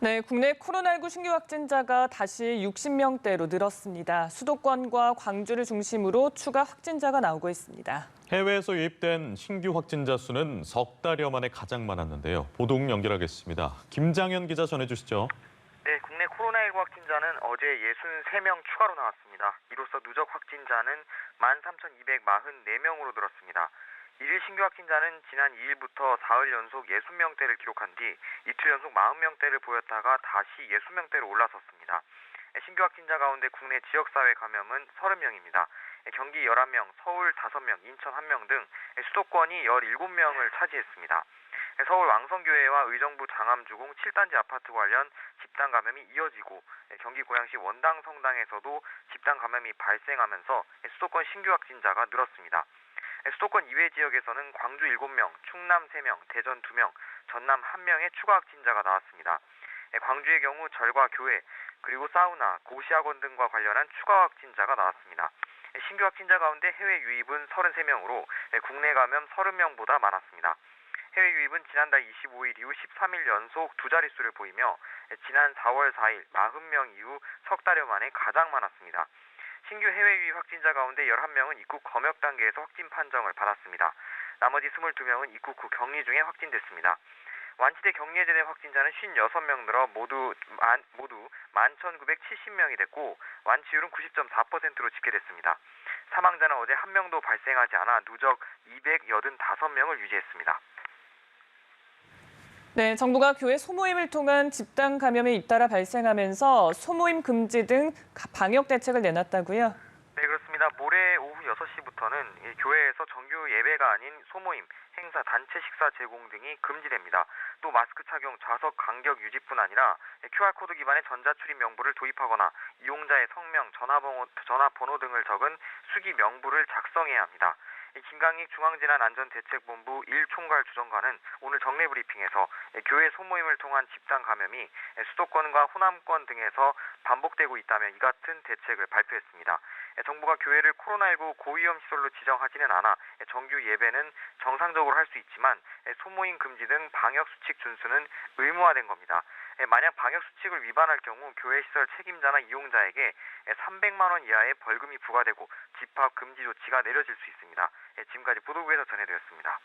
네, 국내 코로나19 신규 확진자가 다시 60명대로 늘었습니다. 수도권과 광주를 중심으로 추가 확진자가 나오고 있습니다. 해외에서 유입된 신규 확진자 수는 석 달여 만에 가장 많았는데요. 보도국 연결하겠습니다. 김장현 기자 전해주시죠. 네, 국내 코로나19 확진자는 어제 63명 추가로 나왔습니다. 이로써 누적 확진자는 13,244명으로 늘었습니다. 일일 신규 확진자는 지난 2일부터 사흘 연속 60명대를 기록한 뒤 이틀 연속 40명대를 보였다가 다시 60명대로 올라섰습니다. 신규 확진자 가운데 국내 지역사회 감염은 30명입니다. 경기 11명, 서울 5명, 인천 1명 등 수도권이 17명을 차지했습니다. 서울 왕성교회와 의정부 장암주공 7단지 아파트 관련 집단 감염이 이어지고 경기 고양시 원당 성당에서도 집단 감염이 발생하면서 수도권 신규 확진자가 늘었습니다. 수도권 이외 지역에서는 광주 7명, 충남 3명, 대전 2명, 전남 1명의 추가 확진자가 나왔습니다. 광주의 경우 절과 교회, 그리고 사우나, 고시학원 등과 관련한 추가 확진자가 나왔습니다. 신규 확진자 가운데 해외 유입은 33명으로 국내 감염 30명보다 많았습니다. 해외 유입은 지난달 25일 이후 13일 연속 두 자릿수를 보이며 지난 4월 4일 40명 이후 석 달여 만에 가장 많았습니다. 신규 해외 유입 확진자 가운데 11명은 입국 검역 단계에서 확진 판정을 받았습니다. 나머지 22명은 입국 후 격리 중에 확진됐습니다. 완치돼 격리 해제된 확진자는 56명 늘어 모두 11,970명이 됐고 완치율은 90.4%로 집계됐습니다. 사망자는 어제 한 명도 발생하지 않아 누적 285명을 유지했습니다. 네, 정부가 교회 소모임을 통한 집단 감염이 잇따라 발생하면서 소모임 금지 등 방역 대책을 내놨다고요? 네, 그렇습니다. 모레 오후 6시부터는 교회에서 정규 예배가 아닌 소모임, 행사, 단체 식사 제공 등이 금지됩니다. 또 마스크 착용, 좌석 간격 유지뿐 아니라 QR코드 기반의 전자출입 명부를 도입하거나 이용자의 성명, 전화번호 등을 적은 수기 명부를 작성해야 합니다. 김강익 중앙재난안전대책본부 1총괄 주정관은 오늘 정례 브리핑에서 교회 소모임을 통한 집단 감염이 수도권과 호남권 등에서 반복되고 있다며 이 같은 대책을 발표했습니다. 정부가 교회를 코로나19 고위험 시설로 지정하지는 않아 정규 예배는 정상적으로 할 수 있지만 소모임 금지 등 방역 수칙 준수는 의무화된 겁니다. 만약 방역 수칙을 위반할 경우 교회 시설 책임자나 이용자에게 300만 원 이하의 벌금이 부과되고 집합 금지 조치가 내려질 수 있습니다. 지금까지 보도국에서 전해드렸습니다.